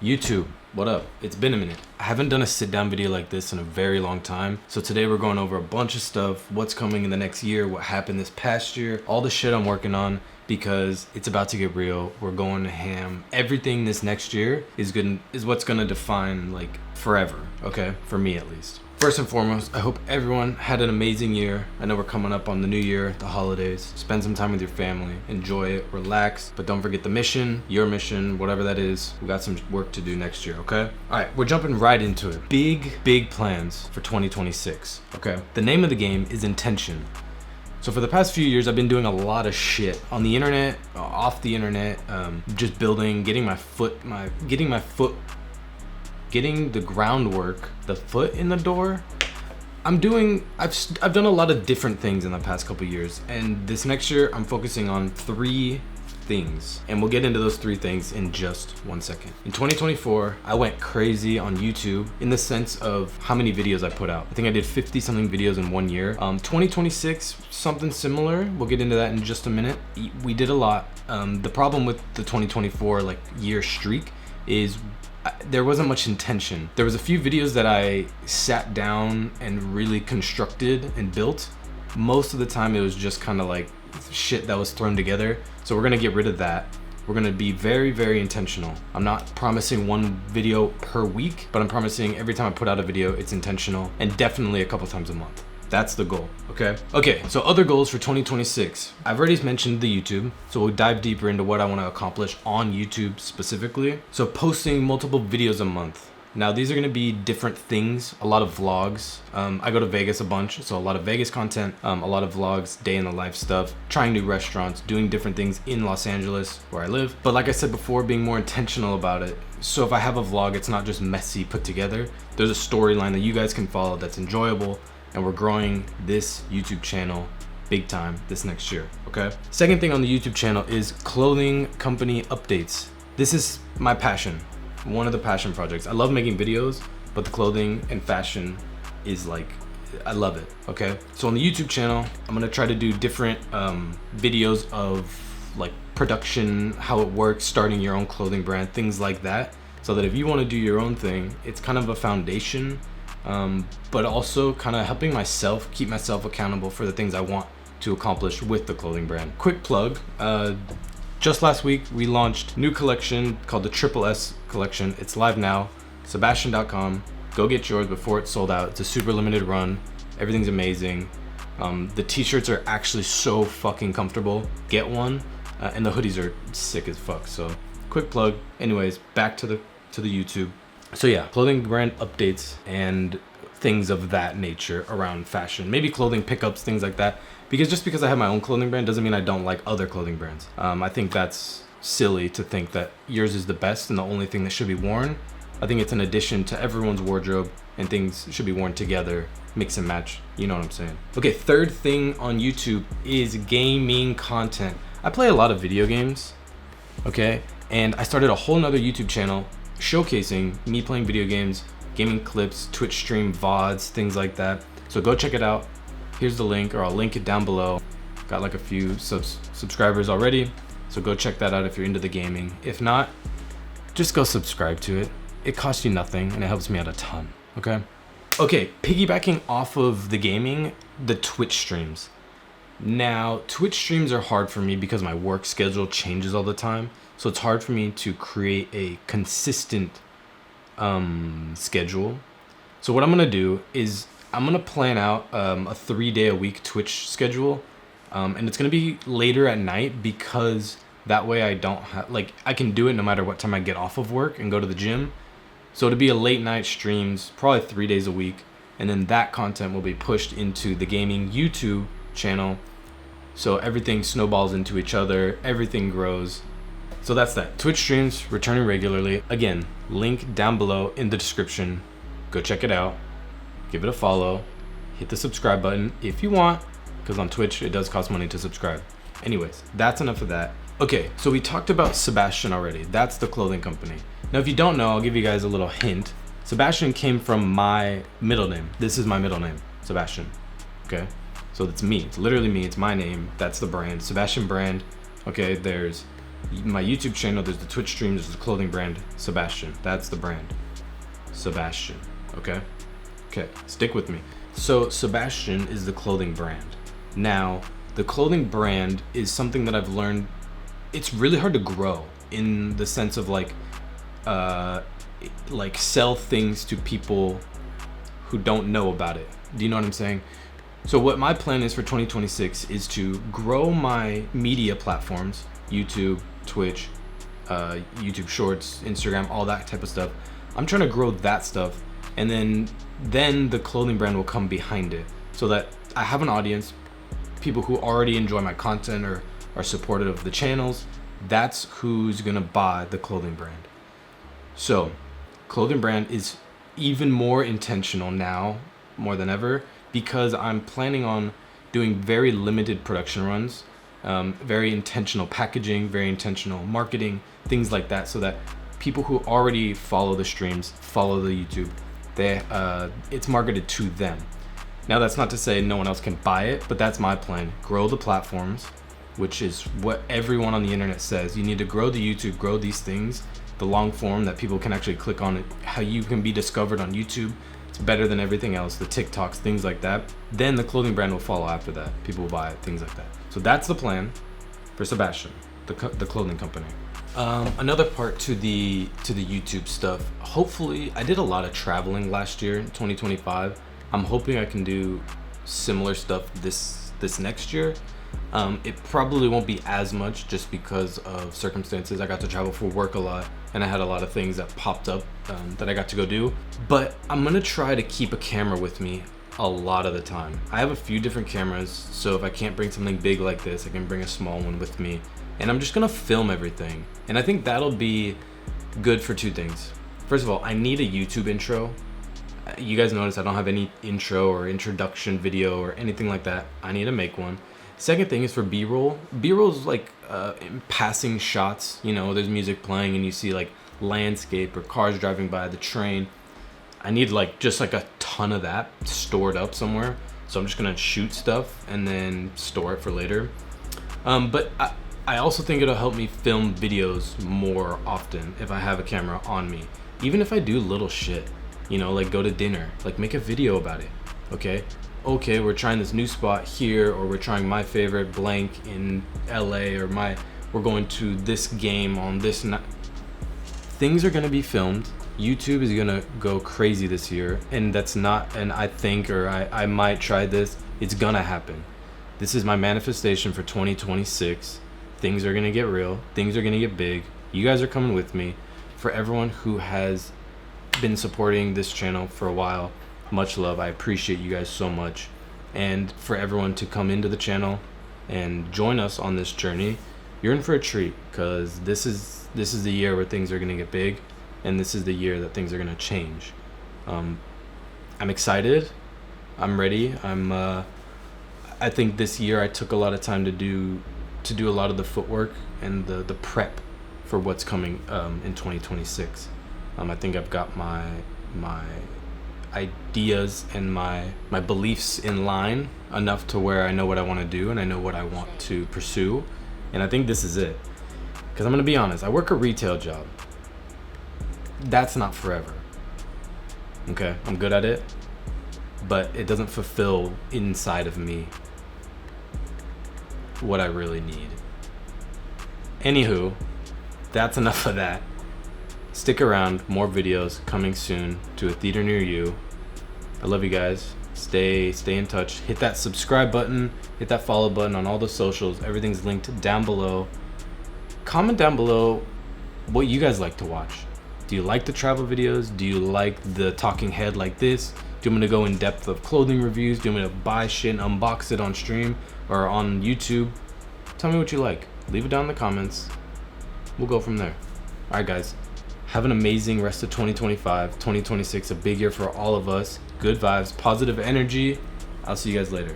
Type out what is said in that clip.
YouTube, what up? It's been a minute. I haven't done a sit down video like this in a very long time. So today we're going over a bunch of stuff, what's coming in the next year, what happened this past year, all the shit I'm working on, because it's about to get real. We're going ham. Everything this next year is what's gonna define like forever, okay? For me at least. First and foremost, I hope everyone had an amazing year. I know we're coming up on the new year, the holidays. Spend some time with your family, enjoy it, relax, but don't forget the mission, your mission, whatever that is. We got some work to do next year, okay? All right, we're jumping right into it. Big plans for 2026, okay? The name of the game is intention. So for the past few years, I've been doing a lot of shit on the internet, off the internet, just building, getting the groundwork, the foot in the door. I've done a lot of different things in the past couple years, and this next year I'm focusing on 3 things, and we'll get into those 3 things in just 1 second. In 2024, I went crazy on YouTube in the sense of how many videos I put out. I think I did 50 something videos in 1 year. 2026, something similar. We'll get into that in just a minute. We did a lot. The problem with the 2024 like year streak is there wasn't much intention. There was a few videos that I sat down and really constructed and built. Most of the time it was just kind of like shit that was thrown together. So we're gonna get rid of that. We're gonna be very intentional. I'm not promising 1 video per week, but I'm promising every time I put out a video, it's intentional, and definitely a couple times a month. That's the goal, okay? Okay, so other goals for 2026. I've already mentioned the YouTube, so we'll dive deeper into what I wanna accomplish on YouTube specifically. So posting multiple videos a month. Now these are gonna be different things, a lot of vlogs. I go to Vegas a bunch, so a lot of Vegas content, a lot of vlogs, day in the life stuff, trying new restaurants, doing different things in Los Angeles where I live. But like I said before, being more intentional about it. So if I have a vlog, it's not just messy put together. There's a storyline that you guys can follow that's enjoyable, and we're growing this YouTube channel big time this next year, okay? Second thing on the YouTube channel is clothing company updates. This is my passion, one of the passion projects. I love making videos, but the clothing and fashion is like, I love it, okay? So on the YouTube channel, I'm gonna try to do different videos of like production, how it works, starting your own clothing brand, things like that, so that if you wanna do your own thing, it's kind of a foundation, but also kind of helping myself keep myself accountable for the things I want to accomplish with the clothing brand. Quick plug, just last week we launched new collection called the Triple S collection. It's live now, Sebastian.com. Go get yours before it's sold out. It's a super limited run. Everything's amazing. The t-shirts are actually so fucking comfortable. Get one, and the hoodies are sick as fuck. So quick plug. Anyways, back to the YouTube. So yeah, clothing brand updates and things of that nature around fashion. Maybe clothing pickups, things like that. Because I have my own clothing brand doesn't mean I don't like other clothing brands. I think that's silly to think that yours is the best and the only thing that should be worn. I think it's an addition to everyone's wardrobe, and things should be worn together, mix and match, you know what I'm saying? Okay, third thing on YouTube is gaming content. I play a lot of video games, okay? And I started a whole nother YouTube channel showcasing me playing video games, gaming clips, Twitch stream, VODs, things like that. So go check it out. Here's the link, or I'll link it down below. Got like a few subscribers already, so go check that out if you're into the gaming. If not, just go subscribe to it. It costs you nothing and it helps me out a ton, okay? Okay, piggybacking off of the gaming, the Twitch streams. Now, Twitch streams are hard for me because my work schedule changes all the time. So it's hard for me to create a consistent schedule. So what I'm gonna do is I'm gonna plan out a 3-day-a-week Twitch schedule, and it's gonna be later at night because that way I don't have, like, I can do it no matter what time I get off of work and go to the gym. So it'll be a late night streams, probably 3 days a week, and then that content will be pushed into the gaming YouTube channel. So everything snowballs into each other, everything grows. So that's that. Twitch streams returning regularly. Again, link down below in the description. Go check it out. Give it a follow. Hit the subscribe button if you want, because on Twitch it does cost money to subscribe. Anyways, that's enough of that. Okay, so we talked about Sebastian already. That's the clothing company. Now, if you don't know, I'll give you guys a little hint. Sebastian came from my middle name. This is my middle name, Sebastian. Okay, so it's me. It's literally me. It's my name. That's the brand, Sebastian brand. Okay, there's my YouTube channel, there's the Twitch stream, there's the clothing brand, Sebastian. That's the brand. Sebastian. Okay? Okay, stick with me. So Sebastian is the clothing brand. Now, the clothing brand is something that I've learned it's really hard to grow in the sense of like sell things to people who don't know about it. Do you know what I'm saying? So what my plan is for 2026 is to grow my media platforms, YouTube, Twitch, YouTube Shorts, Instagram, all that type of stuff. I'm trying to grow that stuff, and then the clothing brand will come behind it, so that I have an audience, people who already enjoy my content or are supportive of the channels. That's who's gonna buy the clothing brand. So, clothing brand is even more intentional now, more than ever, because I'm planning on doing very limited production runs, very intentional packaging, very intentional marketing, things like that, so that people who already follow the streams, follow the YouTube, it's marketed to them. Now, that's not to say no one else can buy it, but that's my plan. Grow the platforms, which is what everyone on the internet says. You need to grow the YouTube, grow these things, the long form that people can actually click on it, how you can be discovered on YouTube. It's better than everything else, the TikToks, things like that. Then the clothing brand will follow after that. People will buy it, things like that. So that's the plan for Sebastian, the clothing company. Another part to the YouTube stuff. Hopefully, I did a lot of traveling last year, 2025. I'm hoping I can do similar stuff this next year. It probably won't be as much just because of circumstances. I got to travel for work a lot, and I had a lot of things that popped up that I got to go do. But I'm gonna try to keep a camera with me a lot of the time. I have a few different cameras, so if I can't bring something big like this, I can bring a small one with me. And I'm just gonna film everything. And I think that'll be good for two things. First of all, I need a YouTube intro. You guys notice I don't have any intro or introduction video or anything like that. I need to make one. Second thing is for B-roll. B-roll is like passing shots. You know, there's music playing and you see like landscape or cars driving by, the train. I need just a ton of that stored up somewhere. So I'm just gonna shoot stuff and then store it for later. But I also think it'll help me film videos more often if I have a camera on me. Even if I do little shit, you know, like go to dinner, like make a video about it, okay? Okay, we're trying this new spot here, or we're trying my favorite blank in LA, or we're going to this game on this night. Things are gonna be filmed. YouTube is gonna go crazy this year, and that's not, and I think, or I might try this, it's gonna happen. This is my manifestation for 2026. Things are gonna get real, things are gonna get big. You guys are coming with me. For everyone who has been supporting this channel for a while, much love. I appreciate you guys so much. And for everyone to come into the channel and join us on this journey, you're in for a treat, because this is the year where things are gonna get big, and this is the year that things are gonna change. I'm excited. I'm ready. I think this year I took a lot of time to do a lot of the footwork and the prep for what's coming in 2026. I think I've got my ideas and my beliefs in line enough to where I know what I want to do and I know what I want to pursue. And I think this is it. Because I'm going to be honest, I work a retail job. That's not forever. Okay, I'm good at it, but it doesn't fulfill inside of me what I really need. Anywho, that's enough of that. Stick around, more videos coming soon to a theater near you. I love you guys. Stay in touch. Hit that subscribe button, hit that follow button on all the socials. Everything's linked down below. Comment down below what you guys like to watch. Do you like the travel videos? Do you like the talking head like this? Do you want me to go in depth of clothing reviews? Do you want me to buy shit and unbox it on stream or on YouTube? Tell me what you like. Leave it down in the comments. We'll go from there. All right, guys. Have an amazing rest of 2025. 2026, a big year for all of us. Good vibes, positive energy. I'll see you guys later.